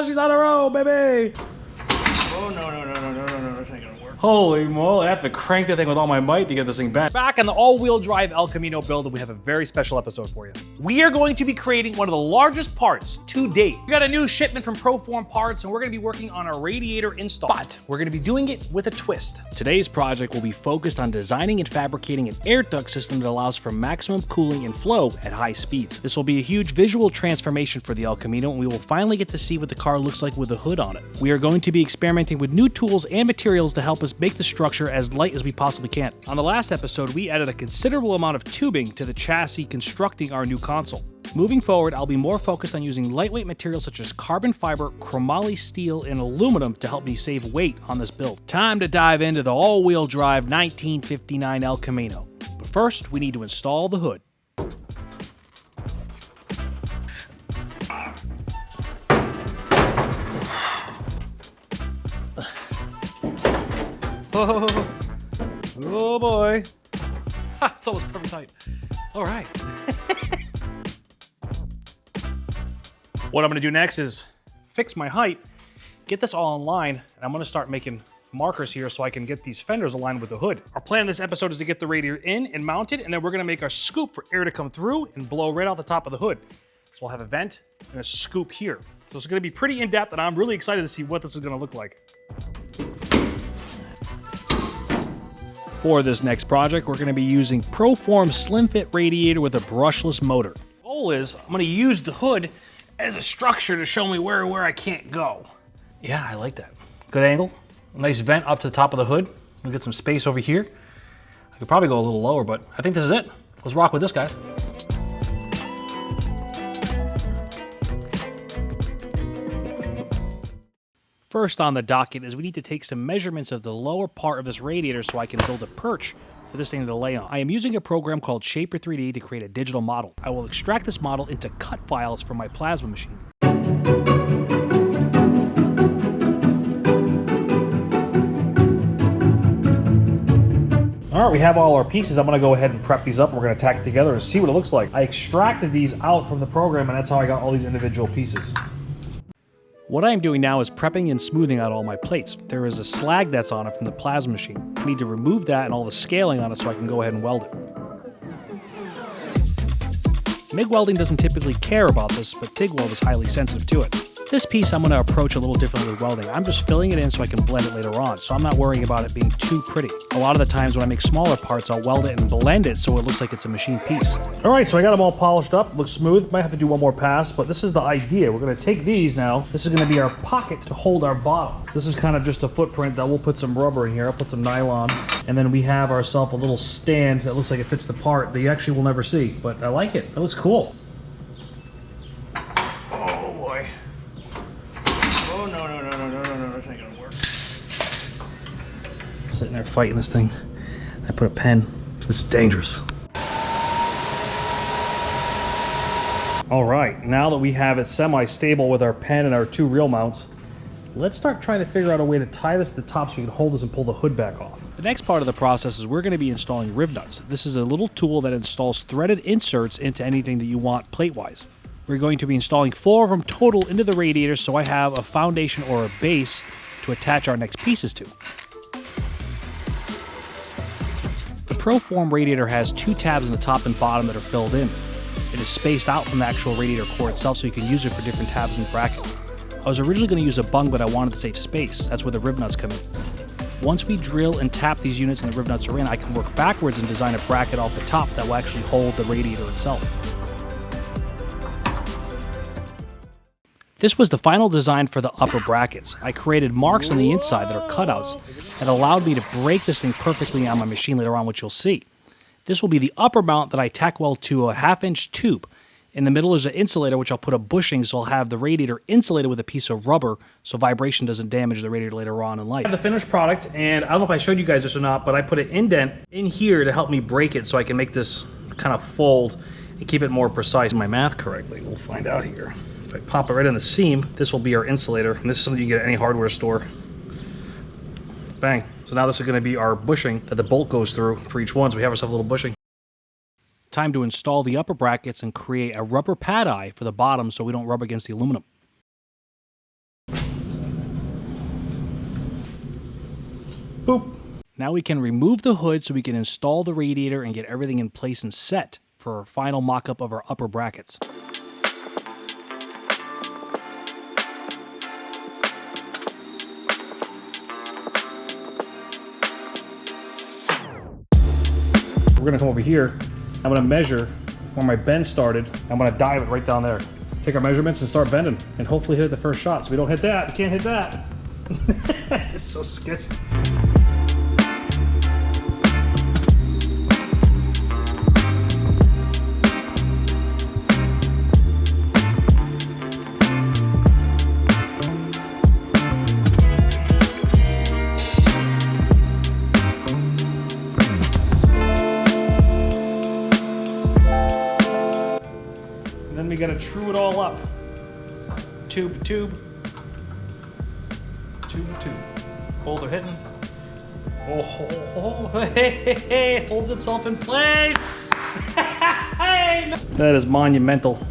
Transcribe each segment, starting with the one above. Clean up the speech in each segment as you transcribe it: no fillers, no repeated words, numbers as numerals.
She's on her own, baby. Oh, no, this ain't gonna work. Holy moly, I have to crank that thing with all my might to get this thing back. Back on the all-wheel drive El Camino build, and we have a very special episode for you. We are going to be creating one of the largest parts to date. We got a new shipment from ProForm Parts, and we're gonna be working on a radiator install. But we're gonna be doing it with a twist. Today's project will be focused on designing and fabricating an air duct system that allows for maximum cooling and flow at high speeds. This will be a huge visual transformation for the El Camino, and we will finally get to see what the car looks like with the hood on it. We are going to be experimenting with new tools and materials to help us make the structure as light as we possibly can. On the last episode, we added a considerable amount of tubing to the chassis constructing our new console. Moving forward, I'll be more focused on using lightweight materials such as carbon fiber, chromoly steel, and aluminum to help me save weight on this build. Time to dive into the all-wheel drive 1959 El Camino. But first, we need to install the hood. Oh boy. Ha, it's almost perfect height. All right. What I'm gonna do next is fix my height, get this all in line, and I'm gonna start making markers here so I can get these fenders aligned with the hood. Our plan in this episode is to get the radiator in and mounted, and then we're gonna make our scoop for air to come through and blow right out the top of the hood. So we'll have a vent and a scoop here. So it's gonna be pretty in-depth, and I'm really excited to see what this is gonna look like. For this next project, we're going to be using ProForm Slim Fit radiator with a brushless motor. The goal is I'm going to use the hood as a structure to show me where I can't go. Yeah, I like that. Good angle, a nice vent up to the top of the hood. We'll get some space over here. I could probably go a little lower, but I think this is it. Let's rock with this, guys. First on the docket is we need to take some measurements of the lower part of this radiator so I can build a perch for this thing to lay on. I am using a program called Shaper 3D to create a digital model. I will extract this model into cut files from my plasma machine. All right, we have all our pieces. I'm gonna go ahead and prep these up. We're gonna tack it together and see what it looks like. I extracted these out from the program, and that's how I got all these individual pieces. What I am doing now is prepping and smoothing out all my plates. There is a slag that's on it from the plasma machine. I need to remove that and all the scaling on it so I can go ahead and weld it. MIG welding doesn't typically care about this, but TIG weld is highly sensitive to it. This piece I'm going to approach a little differently with welding. I'm just filling it in so I can blend it later on, so I'm not worrying about it being too pretty. A lot of the times when I make smaller parts, I'll weld it and blend it so it looks like it's a machine piece. All right, so I got them all polished up, looks smooth. Might have to do one more pass, but this is the idea. We're going to take these now. This is going to be our pocket to hold our bottom. This is kind of just a footprint that we'll put some rubber in here. I'll put some nylon, and then we have ourselves a little stand that looks like it fits the part that you actually will never see, but I like it. It looks cool. Sitting there fighting this thing. I put a pen. This is dangerous. All right, now that we have it semi-stable with our pen and our two reel mounts, let's start trying to figure out a way to tie this to the top so we can hold this and pull the hood back off. The next part of the process is we're going to be installing riv nuts. This is a little tool that installs threaded inserts into anything that you want plate-wise. We're going to be installing 4 of them total into the radiator so I have a foundation or a base to attach our next pieces to. The ProForm radiator has 2 tabs in the top and bottom that are filled in. It is spaced out from the actual radiator core itself so you can use it for different tabs and brackets. I was originally going to use a bung, but I wanted to save space. That's where the riv nuts come in. Once we drill and tap these units and the riv nuts are in, I can work backwards and design a bracket off the top that will actually hold the radiator itself. This was the final design for the upper brackets. I created marks on the inside that are cutouts that allowed me to break this thing perfectly on my machine later on, which you'll see. This will be the upper mount that I tack weld to a 1/2-inch tube. In the middle is an insulator, which I'll put a bushing so I'll have the radiator insulated with a piece of rubber so vibration doesn't damage the radiator later on in life. I have the finished product, and I don't know if I showed you guys this or not, but I put an indent in here to help me break it so I can make this kind of fold and keep it more precise. My math correctly, we'll find out here. If I pop it right in the seam, this will be our insulator, and this is something you can get at any hardware store. Bang. So now this is going to be our bushing that the bolt goes through for each one, so we have ourselves a little bushing. Time to install the upper brackets and create a rubber pad eye for the bottom so we don't rub against the aluminum. Boop. Now we can remove the hood so we can install the radiator and get everything in place and set for our final mock-up of our upper brackets. We're gonna come over here. I'm gonna measure where my bend started. I'm gonna dive it right down there. Take our measurements and start bending, and hopefully hit it the first shot. So we don't hit that. We can't hit that. It's just so sketchy. Then we gotta true it all up. Tube, tube. Tube, tube. Both are hitting. Oh, hey, holds itself in place. That is monumental.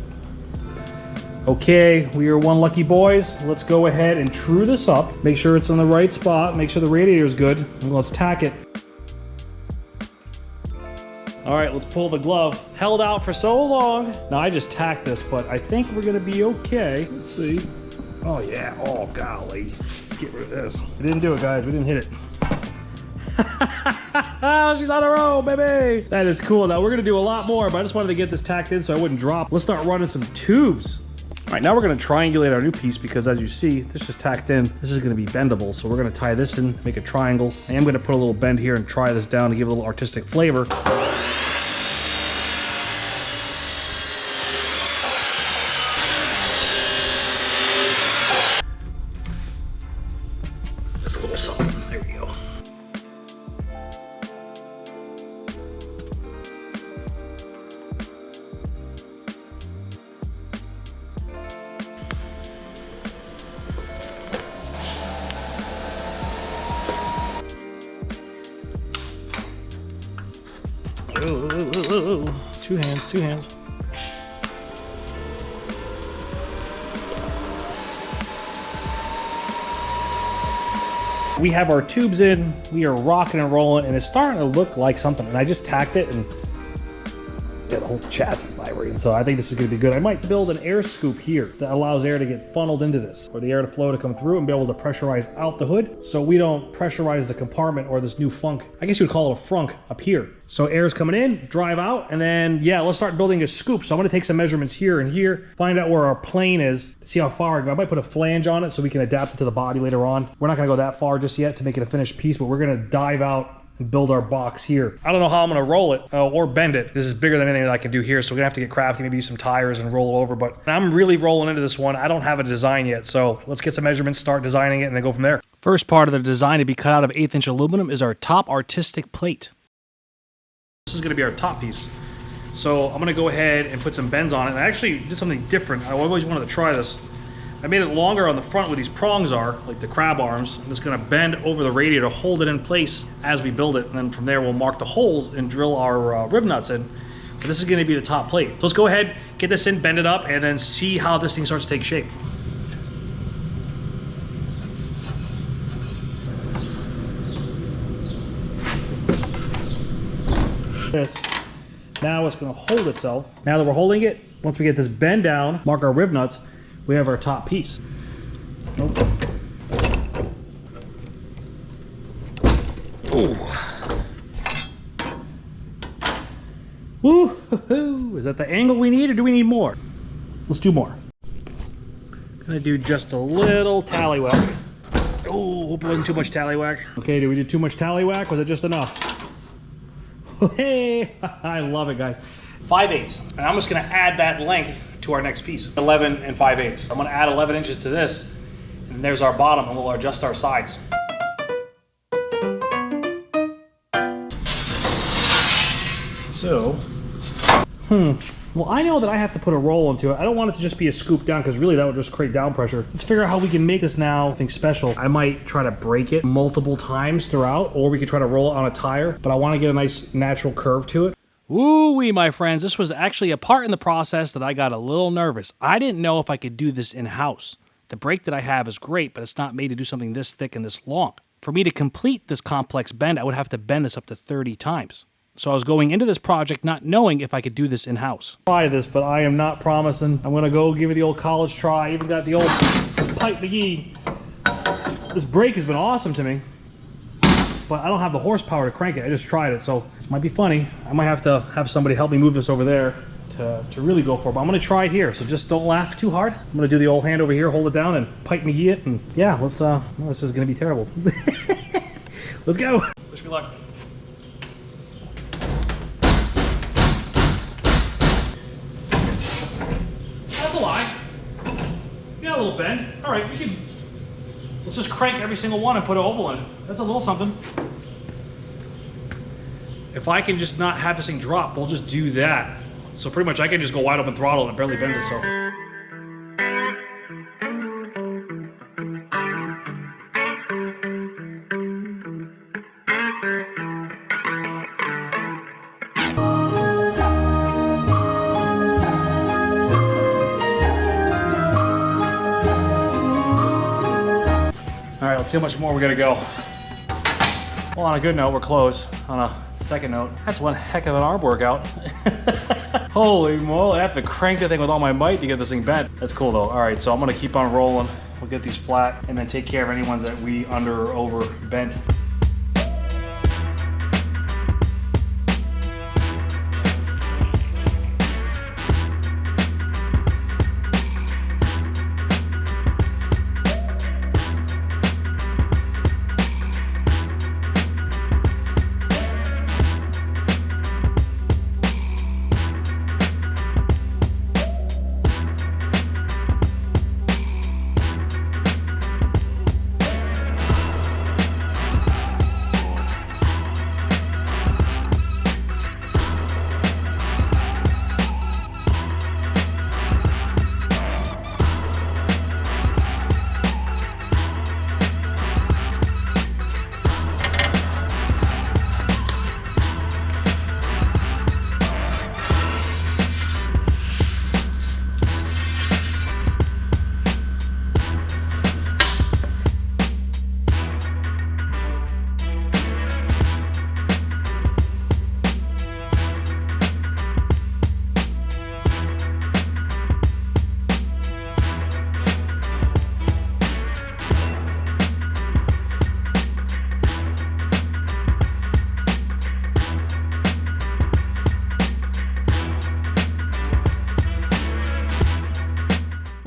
Okay, we are one lucky boys. Let's go ahead and true this up. Make sure it's in the right spot. Make sure the radiator is good. And let's tack it. All right, let's pull the glove. Held out for so long. Now I just tacked this, but I think we're gonna be okay. Let's see. Oh yeah, oh golly. Let's get rid of this. We didn't do it, guys, we didn't hit it. She's on her own, baby. That is cool. Now we're gonna do a lot more, but I just wanted to get this tacked in so I wouldn't drop. Let's start running some tubes. All right, now we're gonna triangulate our new piece because as you see, this is tacked in. This is gonna be bendable. So we're gonna tie this in, make a triangle. I am gonna put a little bend here and try this down to give it a little artistic flavor. Just a little something, there we go. Ooh. Two hands, two hands. We have our tubes in, we are rocking and rolling, and it's starting to look like something. And I just tacked it and got the whole chassis vibrating. So I think this is gonna be good. I might build an air scoop here that allows air to get funneled into this, or the air to flow to come through and be able to pressurize out the hood so we don't pressurize the compartment or this new funk. I guess you would call it a frunk up here. So air's coming in, drive out, and then yeah, let's start building a scoop. So I'm gonna take some measurements here and here, find out where our plane is, see how far I go. I might put a flange on it so we can adapt it to the body later on. We're not gonna go that far just yet to make it a finished piece, but we're gonna dive out and build our box here. I don't know how I'm gonna roll it or bend it. This is bigger than anything that I can do here, so we're gonna have to get crafty, maybe use some tires and roll it over, but I'm really rolling into this one. I don't have a design yet, so let's get some measurements, start designing it, and then go from there. First part of the design to be cut out of 1/8" aluminum is our top artistic plate. This is gonna be our top piece. So I'm gonna go ahead and put some bends on it, and I actually did something different. I always wanted to try this. I made it longer on the front where these prongs are, like the crab arms. I'm just gonna bend over the radiator, hold it in place as we build it, and then from there we'll mark the holes and drill our rib nuts in. But this is gonna be the top plate. So let's go ahead, get this in, bend it up, and then see how this thing starts to take shape. This. Now it's gonna hold itself. Now that we're holding it, once we get this bend down, mark our rib nuts, we have our top piece. Nope. Ooh. Woo-hoo-hoo. Is that the angle we need, or do we need more? Let's do more. Gonna do just a little tallywhack. Oh, hope it wasn't too much tallywhack. Okay, did we do too much tallywhack? Was it just enough? Hey, I love it, guys. 5/8, and I'm just gonna add that length to our next piece. 11 and 5/8. I'm gonna add 11 inches to this, and there's our bottom, and we'll adjust our sides. So, well, I know that I have to put a roll into it. I don't want it to just be a scoop down, because really that would just create down pressure. Let's figure out how we can make this now something special. I might try to break it multiple times throughout, or we could try to roll it on a tire, but I want to get a nice natural curve to it. Woo-wee, my friends. This was actually a part in the process that I got a little nervous. I didn't know if I could do this in-house. The brake that I have is great, but it's not made to do something this thick and this long. For me to complete this complex bend, I would have to bend this up to 30 times. So I was going into this project not knowing if I could do this in-house. Try this, but I am not promising. I'm gonna go give it the old college try. I even got the old Pipe McGee. This brake has been awesome to me, but I don't have the horsepower to crank it. I just tried it, so this might be funny. I might have to have somebody help me move this over there to really go for it, but I'm gonna try it here, so just don't laugh too hard. I'm gonna do the old hand over here, hold it down, and Pipe McGee it, and yeah, let's, well, this is gonna be terrible. Let's go. Wish me luck. That's a lie. You got a little bend. All right, we can, let's just crank every single one and put an oval in. That's a little something. If I can just not have this thing drop, we'll just do that. So pretty much I can just go wide open throttle and it barely bends it, so. All right, let's see how much more we gotta go. Well, on a good note, we're close. On a second note, that's one heck of an arm workout. Holy moly, I have to crank that thing with all my might to get this thing bent. That's cool though. All right, so I'm gonna keep on rolling. We'll get these flat and then take care of any ones that we under or over bent.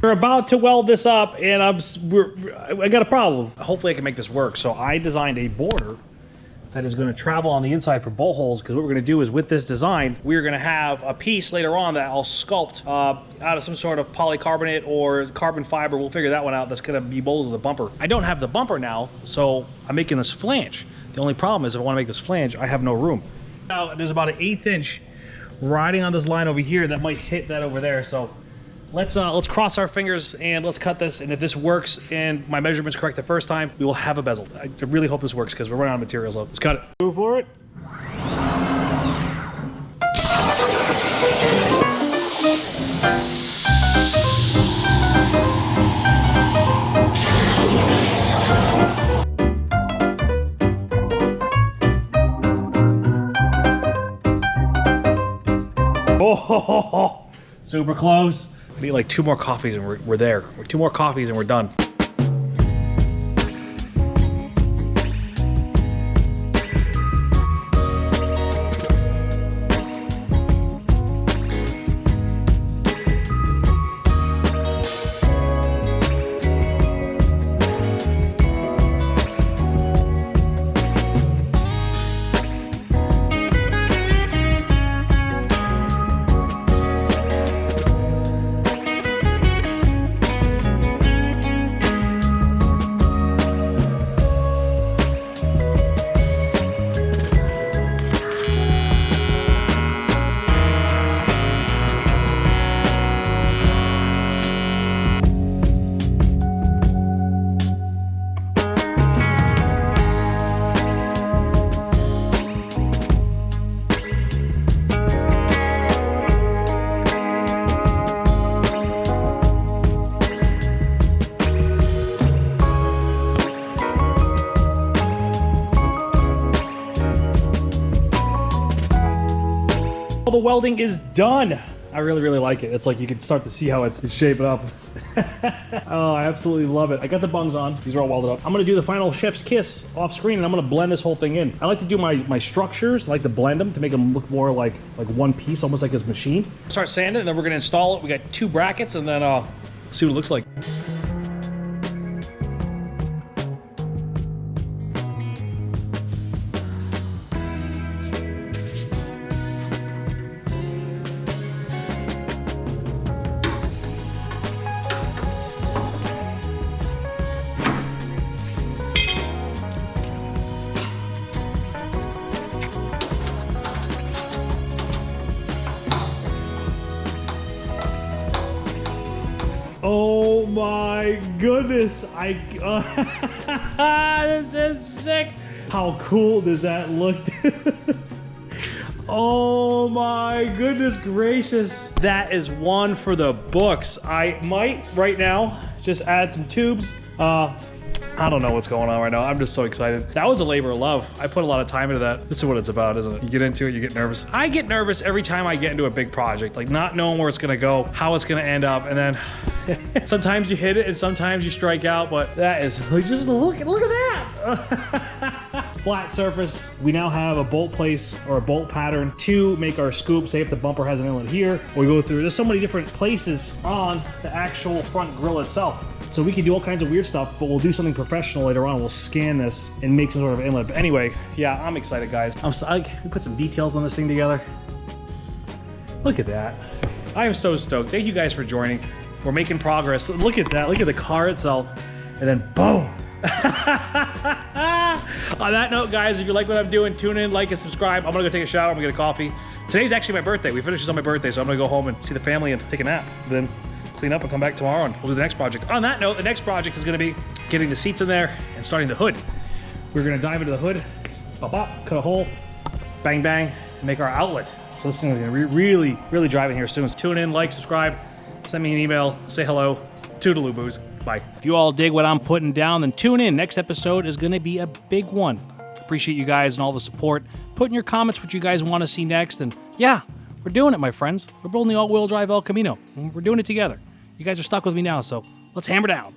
We're about to weld this up, and I got a problem. Hopefully I can make this work. So I designed a border that is going to travel on the inside for bolt holes, because what we're going to do is with this design, we're going to have a piece later on that I'll sculpt out of some sort of polycarbonate or carbon fiber. We'll figure that one out. That's going to be molded to the bumper. I don't have the bumper now, so I'm making this flange. The only problem is if I want to make this flange, I have no room. Now there's about an 1/8 inch riding on this line over here that might hit that over there. So let's cross our fingers and let's cut this, and if this works and my measurement's correct the first time, we will have a bezel. I really hope this works because we're running out of materials. So let's cut it. Go for it. Oh, super close. I need like 2 more coffees and we're there. 2 more coffees and we're done. All the welding is done. I really, really like it. It's like you can start to see how it's shaping up. Oh, I absolutely love it. I got the bungs on. These are all welded up. I'm gonna do the final chef's kiss off screen, and I'm gonna blend this whole thing in. I like to do my structures, I like to blend them to make them look more like one piece, almost like it's machined. Start sanding, and then we're gonna install it. We got 2 brackets, and then see what it looks like. Oh my goodness, this is sick. How cool does that look, dude? Oh my goodness gracious. That is one for the books. I might right now just add some tubes. I don't know what's going on right now. I'm just so excited. That was a labor of love. I put a lot of time into that. This is what it's about, isn't it? You get into it, you get nervous. I get nervous every time I get into a big project, like not knowing where it's gonna go, how it's gonna end up, and then sometimes you hit it and sometimes you strike out, but that is, like, just look at that. Flat surface. We now have a bolt place or a bolt pattern to make our scoop. Say if the bumper has an inlet here, we go through. There's so many different places on the actual front grille itself. So we can do all kinds of weird stuff, but we'll do something professional later on. We'll scan this and make some sort of inlet. But anyway, yeah, I'm excited, guys. I put some details on this thing together. Look at that. I am so stoked. Thank you guys for joining. We're making progress. Look at that. Look at the car itself. And then boom. On that note, guys, if you like what I'm doing, tune in, like, and subscribe. I'm gonna go take a shower. I'm gonna get a coffee. Today's actually my birthday. We finished this on my birthday, so I'm gonna go home and see the family and take a nap. Then clean up and come back tomorrow, and we'll do the next project. On that note, the next project is gonna be getting the seats in there and starting the hood. We're gonna dive into the hood, bop, bop, cut a hole, bang, bang, and make our outlet. So this thing is gonna be really, really driving here soon. So tune in, like, subscribe, send me an email, say hello. Toodaloo boos. Bye. If you all dig what I'm putting down, then tune in. Next episode is going to be a big one. Appreciate you guys and all the support. Put in your comments what you guys want to see next. And yeah, we're doing it, my friends. We're building the all-wheel drive El Camino. We're doing it together. You guys are stuck with me now, so let's hammer down.